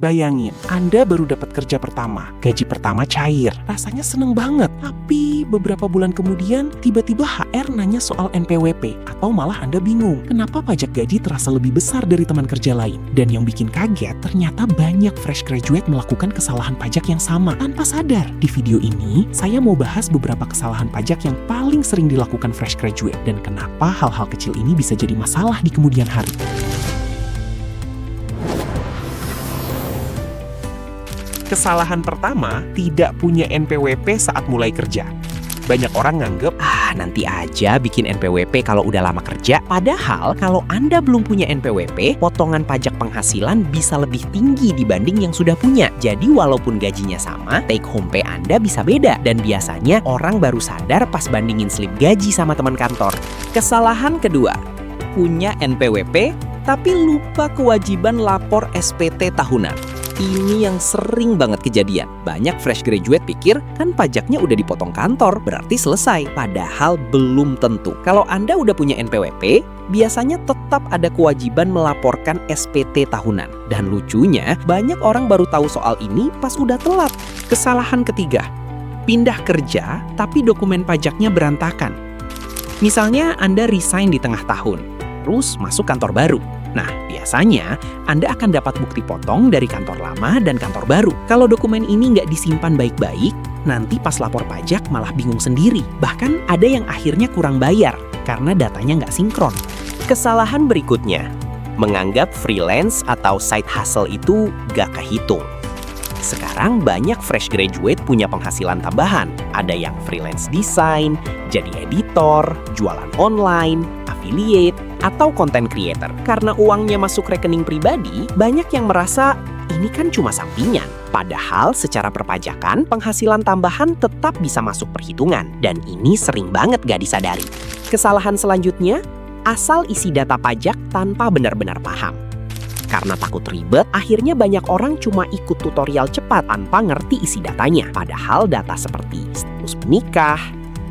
Bayangin, Anda baru dapat kerja pertama, gaji pertama cair, rasanya seneng banget. Tapi beberapa bulan kemudian, tiba-tiba HR nanya soal NPWP, atau malah Anda bingung, kenapa pajak gaji terasa lebih besar dari teman kerja lain. Dan yang bikin kaget, ternyata banyak fresh graduate melakukan kesalahan pajak yang sama tanpa sadar. Di video ini, saya mau bahas beberapa kesalahan pajak yang paling sering dilakukan fresh graduate, dan kenapa hal-hal kecil ini bisa jadi masalah di kemudian hari. Kesalahan pertama, tidak punya NPWP saat mulai kerja. Banyak orang nganggep, Nanti aja bikin NPWP kalau udah lama kerja. Padahal kalau Anda belum punya NPWP, potongan pajak penghasilan bisa lebih tinggi dibanding yang sudah punya. Jadi walaupun gajinya sama, take home pay Anda bisa beda. Dan biasanya orang baru sadar pas bandingin slip gaji sama teman kantor. Kesalahan kedua, punya NPWP tapi lupa kewajiban lapor SPT tahunan. Ini yang sering banget kejadian. Banyak fresh graduate pikir, kan pajaknya udah dipotong kantor, berarti selesai. Padahal belum tentu. Kalau Anda udah punya NPWP, biasanya tetap ada kewajiban melaporkan SPT tahunan. Dan lucunya, banyak orang baru tahu soal ini pas udah telat. Kesalahan ketiga, pindah kerja tapi dokumen pajaknya berantakan. Misalnya Anda resign di tengah tahun, terus masuk kantor baru. Nah, biasanya Anda akan dapat bukti potong dari kantor lama dan kantor baru. Kalau dokumen ini nggak disimpan baik-baik, nanti pas lapor pajak malah bingung sendiri. Bahkan ada yang akhirnya kurang bayar karena datanya nggak sinkron. Kesalahan berikutnya, menganggap freelance atau side hustle itu nggak kehitung. Sekarang banyak fresh graduate punya penghasilan tambahan. Ada yang freelance design, jadi editor, jualan online, affiliate, atau content creator. Karena uangnya masuk rekening pribadi, banyak yang merasa ini kan cuma sampingan. Padahal secara perpajakan, penghasilan tambahan tetap bisa masuk perhitungan. Dan ini sering banget gak disadari. Kesalahan selanjutnya, asal isi data pajak tanpa benar-benar paham. Karena takut ribet, akhirnya banyak orang cuma ikut tutorial cepat tanpa ngerti isi datanya. Padahal data seperti status menikah,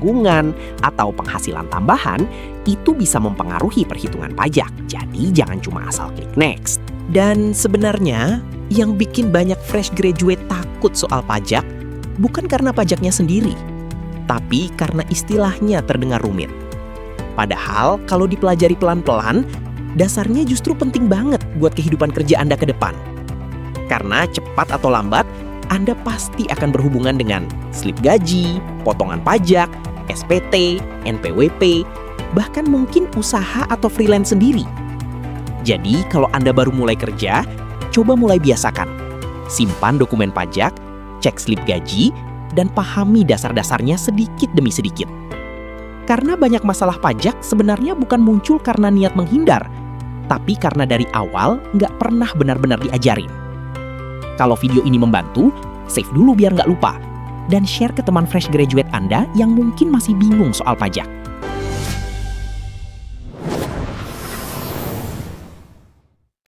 tanggungan, atau penghasilan tambahan itu bisa mempengaruhi perhitungan pajak. Jadi jangan cuma asal klik next. Dan sebenarnya yang bikin banyak fresh graduate takut soal pajak bukan karena pajaknya sendiri, tapi karena istilahnya terdengar rumit. Padahal kalau dipelajari pelan-pelan, dasarnya justru penting banget buat kehidupan kerja Anda ke depan. Karena cepat atau lambat, Anda pasti akan berhubungan dengan slip gaji, potongan pajak, SPT, NPWP, bahkan mungkin usaha atau freelance sendiri. Jadi, kalau Anda baru mulai kerja, coba mulai biasakan. Simpan dokumen pajak, cek slip gaji, dan pahami dasar-dasarnya sedikit demi sedikit. Karena banyak masalah pajak sebenarnya bukan muncul karena niat menghindar, tapi karena dari awal nggak pernah benar-benar diajarin. Kalau video ini membantu, save dulu biar nggak lupa. Dan share ke teman fresh graduate Anda yang mungkin masih bingung soal pajak.